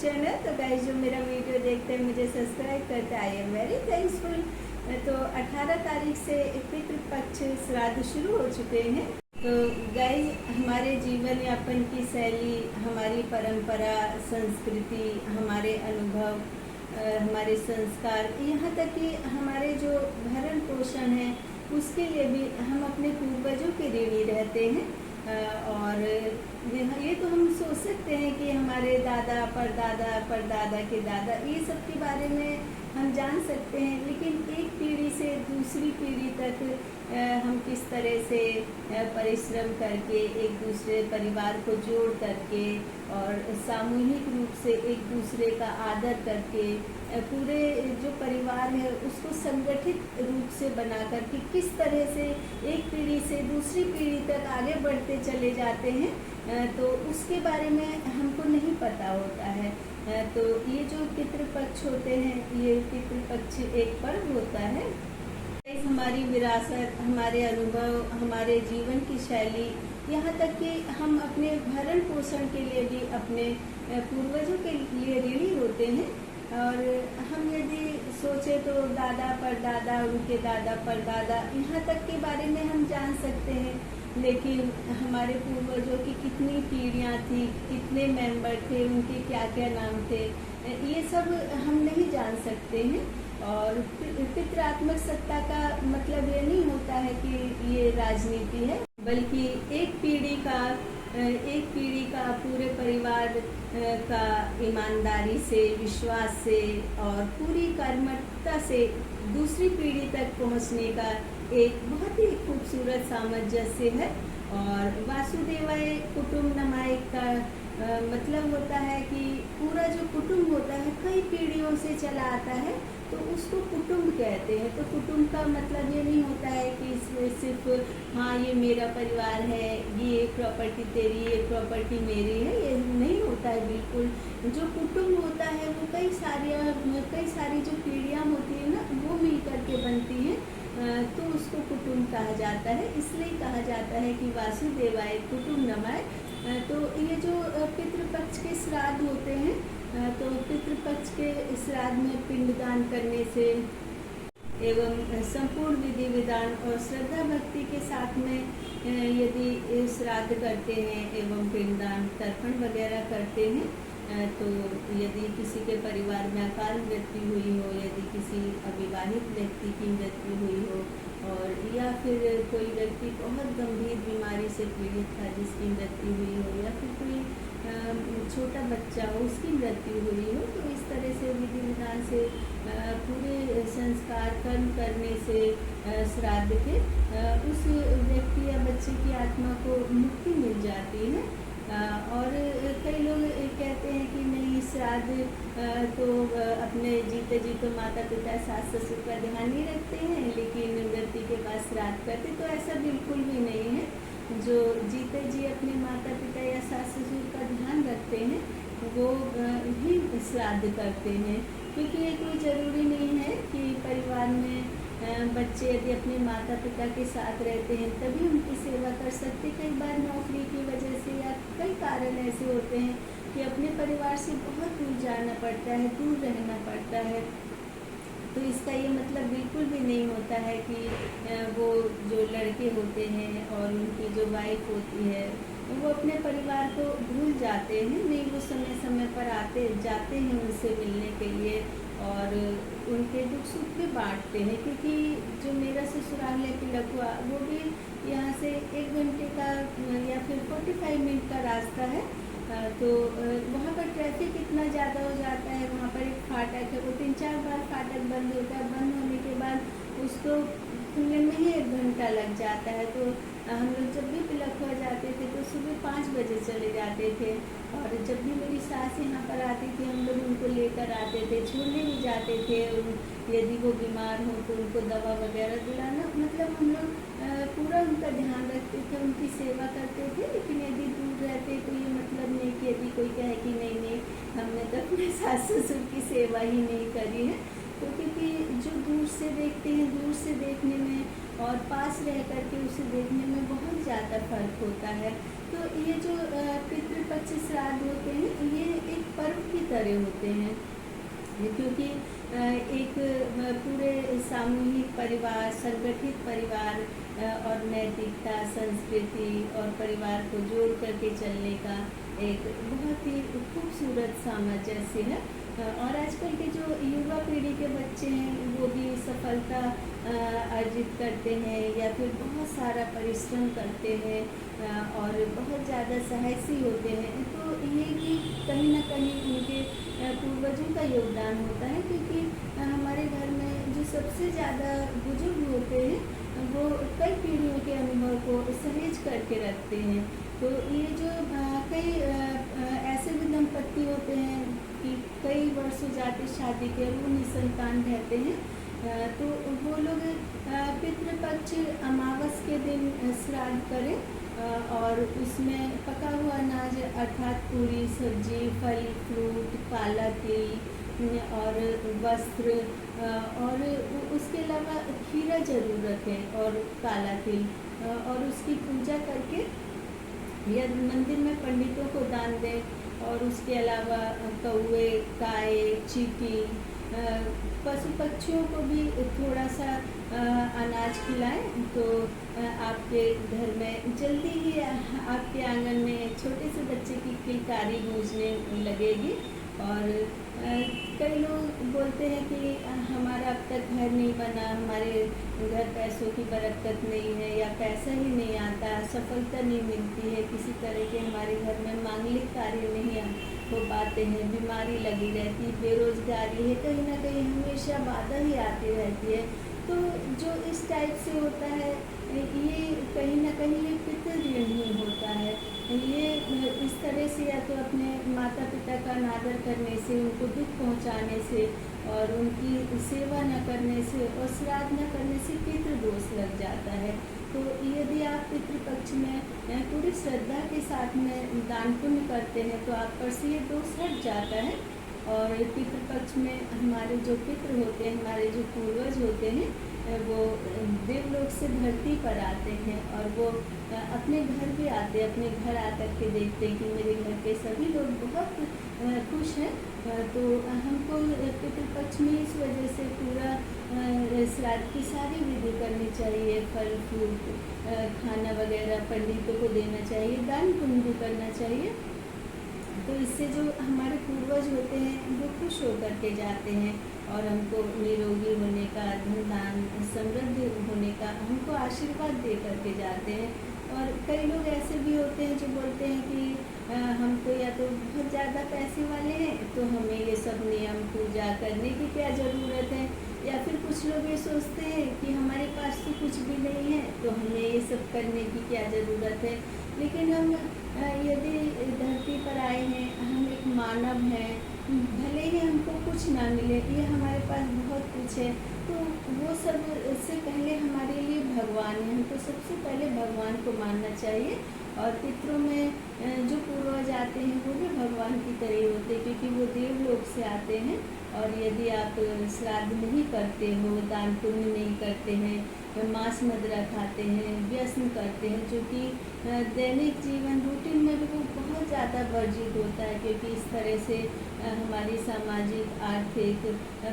Channel. तो guys जो मेरा वीडियो देखते हैं, मुझे सब्सक्राइब करते हैं, आई एम वेरी थैंक्सफुल। तो 18 तारीख से पितृपक्ष श्राद्ध शुरू हो चुके हैं। तो गाइस हमारे जीवन यापन की शैली, हमारी परंपरा, संस्कृति, हमारे अनुभव, हमारे संस्कार, यहाँ तक कि हमारे जो भरण पोषण है उसके लिए भी हम अपने पूर्वजों के ऋणी रहते हैं। और ये तो हम सोच सकते हैं कि हमारे दादा परदादा के दादा, ये सब के बारे में हम जान सकते हैं, लेकिन एक पीढ़ी से दूसरी पीढ़ी तक हम किस तरह से परिश्रम करके एक दूसरे परिवार को जोड़ करके और सामूहिक रूप से एक दूसरे का आदर करके पूरे जो परिवार है उसको संगठित रूप से बना करके किस तरह से एक पीढ़ी से दूसरी पीढ़ी तक आगे बढ़ते चले जाते हैं, तो उसके बारे में हमको नहीं पता होता है। तो ये जो पितृपक्ष होते हैं, ये पितृपक्ष एक पर्व होता है। हमारी विरासत, हमारे अनुभव, हमारे जीवन की शैली, यहाँ तक कि हम अपने भरण पोषण के लिए भी अपने पूर्वजों के लिए ऋणी होते हैं। और हम यदि सोचे तो दादा परदादा, उनके दादा परदादा, यहाँ तक के बारे में हम जान सकते हैं, लेकिन हमारे पूर्वजों की कितनी पीढ़ियाँ थी, कितने मेंबर थे, उनके क्या क्या नाम थे, ये सब हम नहीं जान सकते हैं। और पितृत्मक सत्ता का मतलब ये नहीं होता है कि ये राजनीति है, बल्कि एक पीढ़ी का पूरे परिवार का ईमानदारी से, विश्वास से और पूरी कर्मठता से दूसरी पीढ़ी तक पहुंचने का एक बहुत ही खूबसूरत सामंजस्य है। और वासुदेवाय कुटुम्बकम का मतलब होता है कि पूरा जो कुटुंब होता है कई पीढ़ियों से चला आता है, तो उसको कुटुंब कहते हैं। तो कुटुंब का मतलब ये नहीं होता है कि इसमें सिर्फ हाँ ये मेरा परिवार है, ये प्रॉपर्टी तेरी, ये प्रॉपर्टी मेरी है, ये नहीं होता है बिल्कुल। जो कुटुंब होता है वो कई सारी जो पीढ़ियाँ होती है ना, वो मिल करके बनती हैं, तो उसको कुटुंब कहा जाता है। इसलिए कहा जाता है कि वासुदेवाय कुटुम्बकम। तो ये जो पितृपक्ष के श्राद्ध होते हैं, तो पितृपक्ष के श्राद्ध में पिंडदान करने से एवं संपूर्ण विधि विधान और श्रद्धा भक्ति के साथ में यदि श्राद्ध करते हैं एवं पिंडदान तर्पण वगैरह करते हैं, तो यदि किसी के परिवार में अकाल मृत्यु हुई हो, यदि किसी अविवाहित व्यक्ति की मृत्यु हुई हो, और या फिर कोई व्यक्ति बहुत गंभीर बीमारी से पीड़ित था जिसकी मृत्यु हुई हो, या फिर कोई छोटा बच्चा हो उसकी मृत्यु हुई हो, तो इस तरह से विधि विधान से पूरे संस्कार कर्म करने से श्राद्ध के उस व्यक्ति या बच्चे की आत्मा को मुक्ति मिल जाती है। और कई लोग कहते हैं कि नहीं, श्राद्ध तो अपने जीते जी तो माता पिता सास ससुर का ध्यान नहीं रखते हैं, लेकिन मृत्यु के बाद श्राद्ध करते, तो ऐसा बिल्कुल भी नहीं है। जो जीते जी अपने माता पिता या सास ससुर का ध्यान रखते हैं वो ही श्राद्ध करते हैं, क्योंकि ये कोई ज़रूरी नहीं है कि परिवार में बच्चे यदि अपने माता पिता के साथ रहते हैं तभी उनकी सेवा कर सकते। कई बार नौकरी की वजह से या कई कारण ऐसे होते हैं कि अपने परिवार से बहुत दूर जाना पड़ता है, दूर रहना पड़ता है। तो इसका ये मतलब बिल्कुल भी नहीं होता है कि वो जो लड़के होते हैं और उनकी जो वाइफ होती है वो अपने परिवार को भूल जाते हैं। नहीं, वो समय समय पर आते जाते हैं उनसे मिलने के लिए और उनके दुख सुख भी बांटते हैं, क्योंकि जो मेरा ससुराल है पिलकुआ, वो भी यहाँ से 1 घंटे का या फिर 45 मिनट का रास्ता है। तो वहाँ पर ट्रैफिक इतना ज़्यादा हो जाता है, वहाँ पर एक फाटक है, वो 3-4 बार फाटक बंद होता है, बंद होने के बाद उसको खुलने में ही 1 घंटा लग जाता है। तो हम लोग जब भी पिलखुआ जाते थे तो सुबह 5 बजे चले जाते थे, और जब भी मेरी सास यहाँ पर आती थी हम लोग उनको लेकर आते थे, छोड़ने भी जाते थे। यदि वो बीमार हो तो उनको दवा वगैरह दिलाना, मतलब हम लोग पूरा उनका ध्यान रखते थे, उनकी सेवा करते थे। लेकिन यदि दूर रहते तो ये मतलब नहीं कि यदि कोई कहे कि नहीं हमने तो अपने सास ससुर की सेवा ही नहीं करी है, तो क्योंकि जो दूर से देखते हैं, दूर से देखने में और पास रह करके उसे देखने में बहुत ज़्यादा फर्क होता है। तो ये जो पितृपक्ष श्राद्ध होते हैं, ये एक पर्व की तरह होते हैं, क्योंकि एक पूरे सामूहिक परिवार, संगठित परिवार और नैतिकता, संस्कृति और परिवार को जोड़ करके चलने का एक बहुत ही खूबसूरत सामंजस्य है। और आजकल के जो युवा पीढ़ी के बच्चे हैं वो भी सफलता अर्जित करते हैं या फिर बहुत सारा परिश्रम करते हैं और बहुत ज़्यादा साहसी होते हैं। तो ये भी कहीं ना कहीं उनके पूर्वजों का योगदान होता है, क्योंकि हमारे घर में जो सबसे ज़्यादा बुजुर्ग होते हैं वो कई पीढ़ियों के अनुभव को सहेज करके रखते हैं। तो ये जो कई ऐसे भी दंपत्ति होते हैं कि कई वर्ष हो जाते शादी के, वो निसंतान रहते हैं, तो वो लोग पितृपक्ष अमावस के दिन श्राद्ध करें और उसमें पका हुआ अनाज अर्थात पूरी सब्जी, फल फ्रूट, काला तिल और वस्त्र और उसके अलावा खीरा जरूर रखें और काला तिल और उसकी पूजा करके या मंदिर में पंडितों को दान दें। और उसके अलावा कौवे, गाय, चींटी, पशु पक्षियों को भी थोड़ा सा अनाज खिलाएं, तो आपके घर में जल्दी ही आपके आंगन में छोटे से बच्चे की किलकारी गूंजने लगेगी। और कई लोग बोलते हैं कि हमारा अब तक घर नहीं बना, हमारे घर पैसों की बरकत नहीं है या पैसा ही नहीं आता, सफलता नहीं मिलती है, किसी तरह के हमारे घर में मांगलिक कार्य नहीं हो पाते हैं, बीमारी लगी रहती है, बेरोजगारी है, कहीं ना कहीं हमेशा बाधा ही आती रहती है। तो जो इस टाइप से होता है ये कहीं ना कहीं ये पितृऋण ही होता है। ये इस तरह से या तो अपने माता पिता का अनादर करने से, उनको दुख पहुंचाने से और उनकी सेवा न करने से और श्राद्ध न करने से पितृदोष लग जाता है। तो यदि आप पितृपक्ष में पूरी श्रद्धा के साथ में दान पुण्य करते हैं तो आप पर से ये दोष हट जाता है। और पितृपक्ष में हमारे जो पितृ होते हैं, हमारे जो पूर्वज होते हैं, वो देवलोक से धरती पर आते हैं और वो अपने घर भी आते हैं, अपने घर आकर के देखते हैं कि मेरे घर के सभी लोग बहुत खुश हैं। तो हमको पितृपक्ष में इस वजह से पूरा श्राद्ध की सारी विधि करनी चाहिए, फल फ्रूट खाना वगैरह पंडितों को देना चाहिए, दान पुण्य भी करना चाहिए। तो इससे जो हमारे पूर्वज होते हैं वो खुश होकर के जाते हैं और हमको निरोगी होने का, धन समृद्ध होने का हमको आशीर्वाद दे करके जाते हैं। और कई लोग ऐसे भी होते हैं जो बोलते हैं कि हमको या तो बहुत ज़्यादा पैसे वाले हैं तो हमें ये सब नियम पूजा करने की क्या ज़रूरत है, या फिर कुछ लोग ये सोचते हैं कि हमारे पास तो कुछ भी नहीं है तो हमें ये सब करने की क्या ज़रूरत है। लेकिन हम यदि धरती पर आए हैं, हम एक मानव हैं, भले ही हमको कुछ ना मिले, ये हमारे पास बहुत कुछ है, तो वो सब से पहले हमारे लिए भगवान है, हमको सबसे पहले भगवान को मानना चाहिए। और पितरों में जो पूर्वज आते हैं वो भी भगवान की तरह होते हैं, क्योंकि वो देवलोक से आते हैं। और यदि आप श्राद्ध नहीं करते हो, दान पुण्य नहीं करते हैं, मांस मदिरा खाते हैं, व्यसन करते हैं, जो कि दैनिक जीवन रूटीन में भी वो बहुत ज़्यादा वर्जित होता है, क्योंकि इस तरह से हमारी सामाजिक, आर्थिक,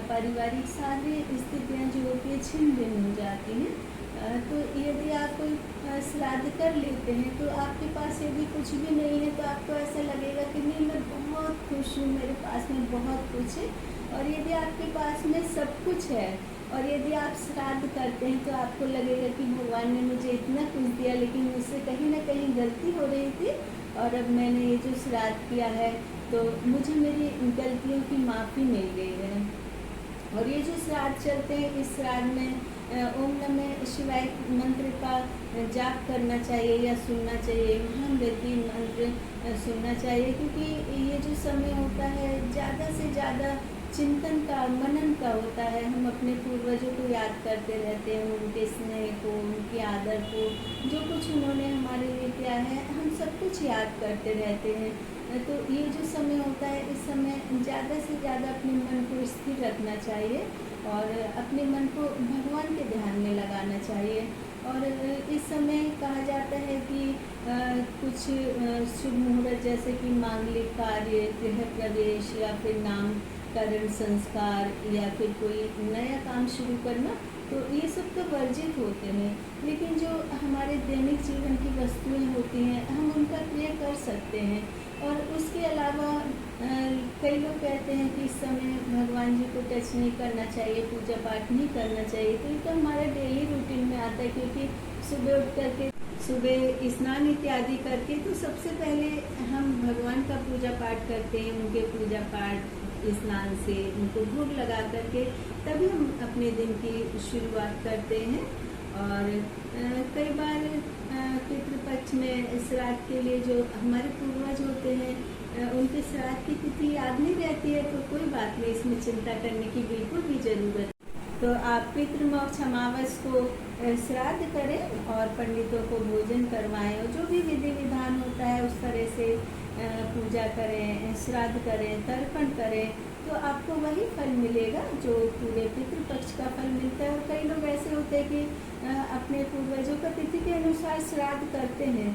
पारिवारिक सारी स्थितियाँ जो होती है छिन्न भिन्न हो जाती हैं। तो यदि आप श्राद्ध कर लेते हैं तो आपके पास यदि कुछ भी नहीं है तो आपको ऐसा लगेगा कि नहीं, मैं बहुत खुश हूँ, मेरे पास में बहुत कुछ है। और यदि आपके पास में सब कुछ है और यदि आप श्राद्ध करते हैं तो आपको लगेगा कि भगवान ने मुझे इतना कुछ दिया लेकिन मुझसे कहीं ना कहीं गलती हो रही थी, और अब मैंने ये जो श्राद्ध किया है तो मुझे मेरी गलतियों की माफ़ी मिल गई है। और ये जो श्राद्ध चलते हैं, इस श्राद्ध में ओम नमः शिवाय मंत्र का जाप करना चाहिए या सुनना चाहिए, महामृति मंत्र सुनना चाहिए, क्योंकि ये जो समय होता है ज़्यादा से ज़्यादा चिंतन का, मनन का होता है। हम अपने पूर्वजों को याद करते रहते हैं, उनके स्नेह को, उनके आदर को, जो कुछ उन्होंने हमारे लिए किया है, हम सब कुछ याद करते रहते हैं। तो ये जो समय होता है, इस समय ज़्यादा से ज़्यादा अपने मन को स्थिर रखना चाहिए और अपने मन को भगवान के ध्यान में लगाना चाहिए। और इस समय कहा जाता है कि कुछ शुभ मुहूर्त जैसे कि मांगलिक कार्य, गृह प्रवेश या फिर नामकरण संस्कार या फिर कोई नया काम शुरू करना, तो ये सब तो वर्जित होते हैं। लेकिन जो हमारे दैनिक जीवन की वस्तुएं होती हैं, हम उनका प्रयोग कर सकते हैं। और उसके अलावा कई लोग कहते हैं कि इस समय भगवान जी को टच नहीं करना चाहिए, पूजा पाठ नहीं करना चाहिए। तो ये तो हमारे डेली रूटीन में आता है, क्योंकि सुबह उठ करके, सुबह स्नान इत्यादि करके तो सबसे पहले हम भगवान का पूजा पाठ करते हैं। उनके पूजा पाठ स्नान से उनको भोग लगा करके तभी हम अपने दिन की शुरुआत करते हैं। और कई बार पितृपक्ष में श्राद्ध के लिए जो हमारे पूर्वज होते हैं, उनके श्राद्ध की तिथि याद नहीं रहती है, तो कोई बात नहीं, इसमें चिंता करने की बिल्कुल भी ज़रूरत। तो आप पितृमोक्ष अमावस को श्राद्ध करें और पंडितों को भोजन करवाएं, और जो भी विधि विधान होता है उस तरह से पूजा करें, श्राद्ध करें, तर्पण करें, तो आपको वही फल मिलेगा जो पूरे पितृपक्ष का फल मिलता है। और कई लोग ऐसे होते हैं कि अपने पूर्वजों का तिथि के अनुसार श्राद्ध करते हैं,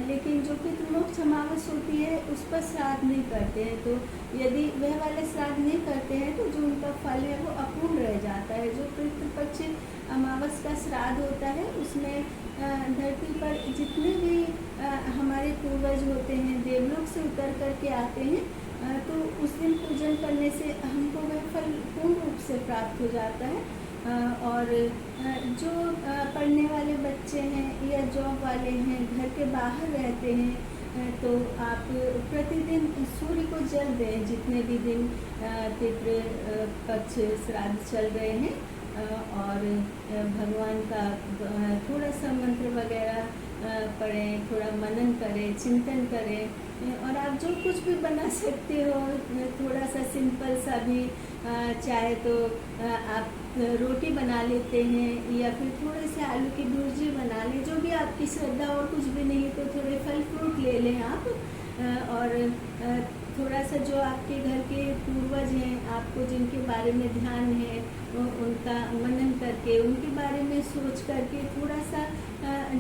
लेकिन जो पितृमोक्ष अमावस होती है उस पर श्राद्ध नहीं करते हैं। तो यदि वह वाले श्राद्ध नहीं करते हैं तो जो उनका फल है वो अपूर्ण रह जाता है। जो पितृपक्ष अमावस का श्राद्ध होता है उसमें धरती पर जितने भी हमारे पूर्वज होते हैं देवलोक से उतर करके आते हैं, तो उस दिन पूजन करने से हमको वह फल पूर्ण रूप से प्राप्त हो जाता है। और जो पढ़ने वाले बच्चे हैं या जॉब वाले हैं, घर के बाहर रहते हैं, तो आप प्रतिदिन सूर्य को जल दें जितने भी दिन पितृ पक्ष श्राद्ध चल रहे हैं। और भगवान का थोड़ा सा मंत्र वगैरह पढ़ें, थोड़ा मनन करें, चिंतन करें। और आप जो कुछ भी बना सकते हो, थोड़ा सा सिंपल सा भी, चाहे तो आप रोटी बना लेते हैं या फिर थोड़े से आलू की भुर्जी बना लें, जो भी आपकी श्रद्धा, और कुछ भी नहीं तो थोड़े फल फ्रूट ले लें आप। और थोड़ा सा जो आपके घर के पूर्वज हैं, आपको जिनके बारे में ध्यान है, उनका मनन करके, उनके बारे में सोच करके, थोड़ा सा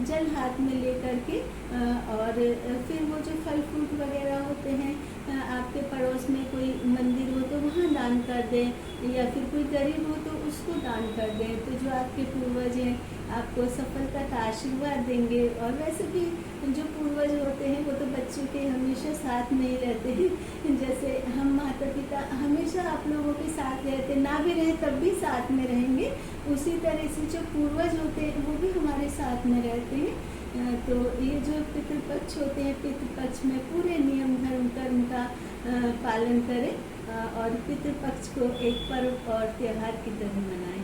जल हाथ में ले करके, और फिर वो जो फल फ्रूट वगैरह होते हैं, आपके पड़ोस में कोई मंदिर हो तो वहाँ दान कर दें, या फिर कोई गरीब हो तो उसको दान कर दें। तो जो आपके पूर्वज हैं आपको सफलता का आशीर्वाद देंगे। और वैसे भी जो पूर्वज होते हैं वो तो बच्चों के हमेशा साथ में ही रहते हैं। जैसे हम माता पिता हमेशा आप लोगों के साथ रहते, ना भी रहे तब भी साथ में रहेंगे, उसी तरह से जो पूर्वज होते हैं वो भी हमारे साथ में रहते हैं। तो ये जो पितृपक्ष होते हैं, पितृपक्ष में पूरे नियम धर्म कर्म का पालन करें, और पितृपक्ष को एक पर्व और त्योहार की तरह मनाएं।